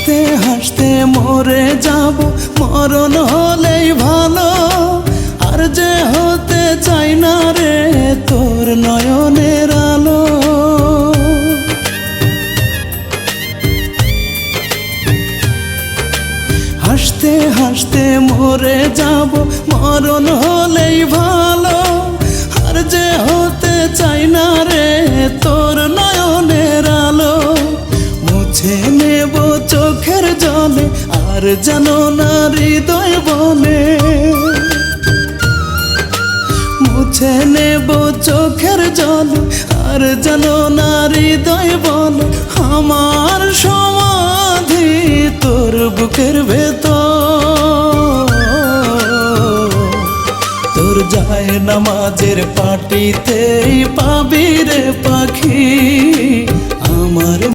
হাসতে হাসতে মরে যাব, মরণ হলেই ভালো। আর যে হতে চাই না রে তোর নয়নের আলো। হাসতে হাসতে মরে যাব, মরণ হলেই ভালো। আর যে হতে চাই না রে তোর নয়নের আলো। মুছে নেব চোখের জলে, আর যেন না হৃদয় বলে। মুছে নেব চোখের জলে, আর যেন না হৃদয় বলে। আমার সমাধি তোর বুকের ভেতর। তোর যায় নামাজের পাটিতেই পাবি রে পাখি আমার।